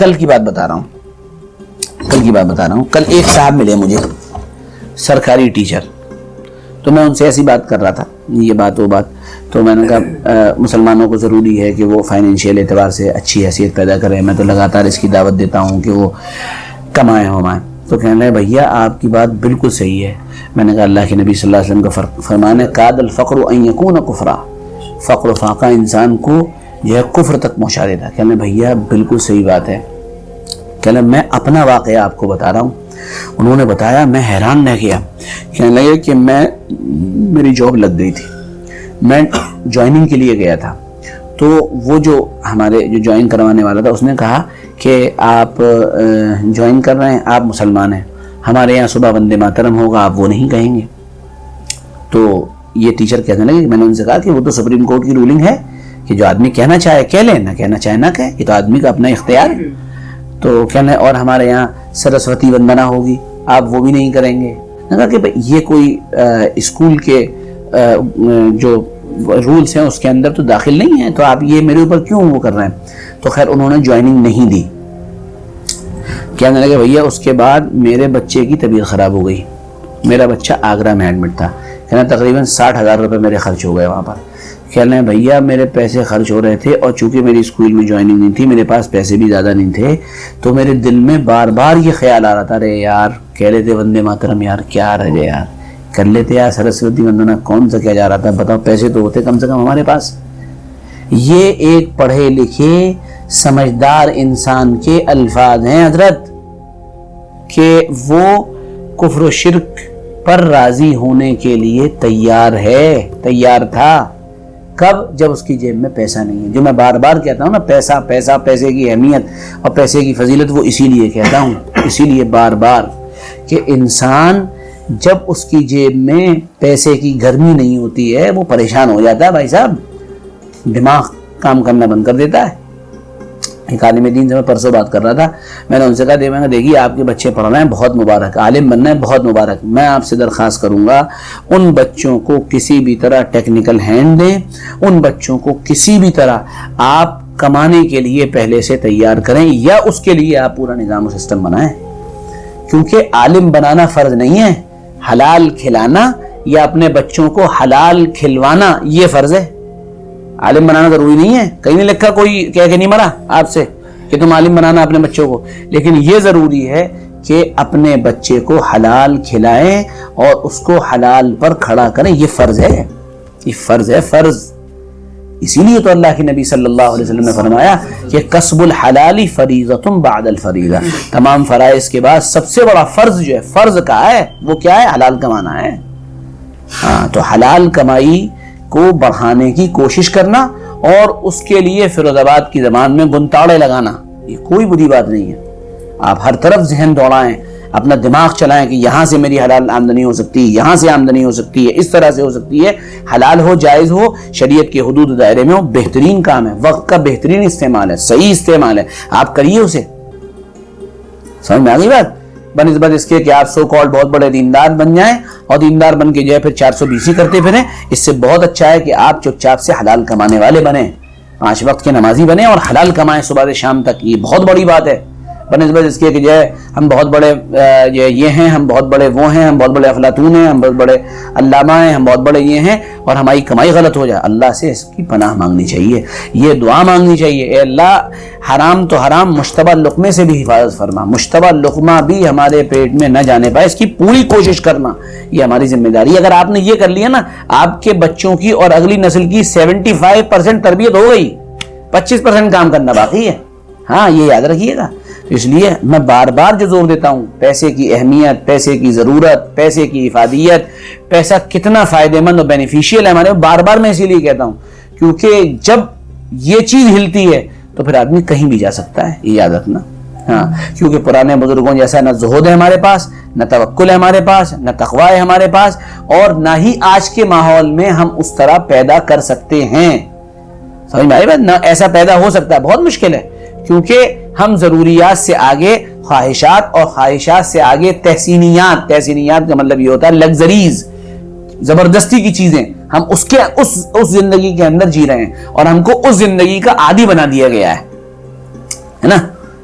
کل کی بات بتا رہا ہوں. کل ایک صاحب ملے مجھے، سرکاری ٹیچر. تو میں ان سے ایسی بات کر رہا تھا، یہ بات وہ بات. تو میں نے کہا مسلمانوں کو ضروری ہے کہ وہ فائنینشیل اعتبار سے اچھی حیثیت پیدا کریں. میں تو لگاتار اس کی دعوت دیتا ہوں کہ وہ کمائیں ہمائیں. تو کہنے لگے بھیا آپ کی بات بالکل صحیح ہے. میں نے کہا اللہ کے نبی صلی اللہ علیہ وسلم کا فرمان ہے کاد الفقر ان یکون کفرا، فقر و فاقہ انسان کو جو ہے کفر تک پہنچا دیتا. کہنے بھیا بالکل صحیح بات ہے. کہنے میں اپنا واقعہ آپ کو بتا رہا ہوں. انہوں نے بتایا، میں حیران رہ گیا. کہنے لگے کہ میری جاب لگ گئی تھی، میں جوائننگ کے لیے گیا تھا. تو وہ جو ہمارے جو جوائن کروانے والا تھا اس نے کہا کہ آپ جوائن کر رہے ہیں، آپ مسلمان ہیں، ہمارے یہاں صبح وندے ماترم ہوگا، آپ وہ نہیں کہیں گے. تو یہ ٹیچر کہنے لگے، میں نے ان سے کہا کہ وہ تو سپریم کورٹ کی رولنگ ہے کہ جو آدمی کہنا چاہے کہہ لے، نہ کہنا چاہے نہ کہے، یہ تو آدمی کا اپنا اختیار. تو کہنا اور ہمارے یہاں سرسوتی وندنا ہوگی، آپ وہ بھی نہیں کریں گے. میں نے کہا کہ یہ کوئی اسکول کے جو رولز ہیں اس کے اندر تو داخل نہیں ہے، تو آپ یہ میرے اوپر کیوں وہ کر رہے ہیں. تو خیر انہوں نے جوائننگ نہیں دی. کہنے لگے بھیا اس کے بعد میرے بچے کی طبیعت خراب ہو گئی. میرا بچہ آگرہ میں ایڈمٹ تھا. کہنا تقریباً 60,000 روپے میرے خرچ ہو گئے وہاں پر. کہنے بھیا میرے پیسے خرچ ہو رہے تھے، اور چونکہ میری اسکول میں جوائننگ نہیں تھی، میرے پاس پیسے بھی زیادہ نہیں تھے، تو میرے دل میں بار بار یہ خیال آ رہا تھا، ارے یار کہہ لیتے وندے ماترم، یار کیا رہ جائے یار، کر لیتے یار سرسوتی وندنا، کون سا کیا جا رہا تھا، بتاؤ پیسے تو ہوتے کم سے کم ہمارے پاس. یہ ایک پڑھے لکھے سمجھدار انسان کے الفاظ ہیں حضرت، کہ وہ کفر و شرک پر راضی ہونے کے لیے تیار تھا. کب؟ جب اس کی جیب میں پیسہ نہیں ہے. جو میں بار بار کہتا ہوں نا، پیسے کی اہمیت اور پیسے کی فضیلت، وہ اسی لیے کہتا ہوں، اسی لیے بار بار، کہ انسان جب اس کی جیب میں پیسے کی گرمی نہیں ہوتی ہے وہ پریشان ہو جاتا ہے. بھائی صاحب دماغ کام کرنا بند کر دیتا ہے. ایک عالم دین سے میں پرسوں بات کر رہا تھا. میں نے ان سے کہا دیکھیے آپ کے بچے پڑھ رہے ہیں، بہت مبارک، عالم بننا ہے، بہت مبارک. میں آپ سے درخواست کروں گا ان بچوں کو کسی بھی طرح ٹیکنیکل ہینڈ دیں، ان بچوں کو کسی بھی طرح آپ کمانے کے لیے پہلے سے تیار کریں، یا اس کے لیے آپ پورا نظام و سسٹم بنائیں. کیونکہ عالم بنانا فرض نہیں ہے، حلال کھلانا یا اپنے بچوں کو حلال کھلوانا یہ فرض ہے. عالم بنانا ضروری نہیں ہے. کہیں نہیں لکھا کوئی کہہ کے نہیں مرا آپ سے کہ تم عالم بنانا اپنے بچوں کو، لیکن یہ ضروری ہے کہ اپنے بچے کو حلال کھلائیں اور اس کو حلال پر کھڑا کریں. یہ فرض ہے، یہ فرض ہے، فرض. اسی لیے تو اللہ کے نبی صلی اللہ علیہ وسلم نے فرمایا کہ کسب الحلال فریضۃ بعد الفریضہ. تمام فرائض کے بعد سب سے بڑا فرض جو ہے، فرض کا ہے، وہ کیا ہے؟ حلال کمانا ہے. ہاں، تو حلال کمائی کو بڑھانے کی کوشش کرنا اور اس کے لیے فیروز آباد کی زبان میں گنتاڑے لگانا، یہ کوئی بری بات نہیں ہے. آپ ہر طرف ذہن دوڑائیں، اپنا دماغ چلائیں کہ یہاں سے میری حلال آمدنی ہو سکتی ہے، یہاں سے آمدنی ہو سکتی ہے، اس طرح سے ہو سکتی ہے. حلال ہو، جائز ہو، شریعت کے حدود دائرے میں ہو، بہترین کام ہے، وقت کا بہترین استعمال ہے، صحیح استعمال ہے. آپ کریے اسے. سمجھ میں آ گئی بات؟ بنسبت اس کے کہ آپ سو کالڈ بہت بڑے دیندار بن جائیں اور دیندار بن کے جو ہے پھر 420 کرتے پھریں. اس سے بہت اچھا ہے کہ آپ چپ چاپ سے حلال کمانے والے بنیں، 5 وقت کے نمازی بنیں اور حلال کمائیں صبح سے شام تک. یہ بہت بڑی بات ہے. بنسبت اس کے کہ جو ہے ہم بہت بڑے یہ ہیں، ہم بہت بڑے وہ ہیں، ہم بہت بڑے افلاطون ہیں، ہم بہت بڑے علامہ ہیں، ہم بہت بڑے یہ ہیں، اور ہماری کمائی غلط ہو جائے. اللہ سے اس کی پناہ مانگنی چاہیے، یہ دعا مانگنی چاہیے، اے اللہ حرام تو حرام، مشتبہ لقمے سے بھی حفاظت فرما، مشتبہ لقمہ بھی ہمارے پیٹ میں نہ جانے پائے، اس کی پوری کوشش کرنا، یہ ہماری ذمہ داری ہے. اگر آپ نے یہ کر لیا نا، آپ کے بچوں کی اور اگلی نسل کی 75% تربیت ہو گئی، 25% کام کرنا باقی ہے. ہاں، یہ یاد رکھیے گا. اس لیے میں بار بار جو زور دیتا ہوں، پیسے کی اہمیت، پیسے کی ضرورت، پیسے کی افادیت، پیسہ کتنا فائدہ مند اور بینیفیشیل ہے ہمارے، بار بار میں اسی لیے کہتا ہوں کیونکہ جب یہ چیز ہلتی ہے تو پھر آدمی کہیں بھی جا سکتا ہے، یہ یاد رکھنا. ہاں، کیونکہ پرانے بزرگوں جیسا نہ زہد ہے ہمارے پاس، نہ توکل ہے ہمارے پاس، نہ تقوی ہے ہمارے پاس، اور نہ ہی آج کے ماحول میں ہم اس طرح پیدا کر سکتے ہیں. سمجھ میں آئی بات؟ نہ ایسا پیدا ہو سکتا ہے، بہت مشکل ہے، کیونکہ ہم ضروریات سے آگے خواہشات، اور خواہشات سے آگے تحسینیات کا مطلب یہ ہوتا ہے لگزریز، زبردستی کی چیزیں، ہم اس زندگی کے اندر جی رہے ہیں اور ہم کو اس زندگی کا عادی بنا دیا گیا ہے نا.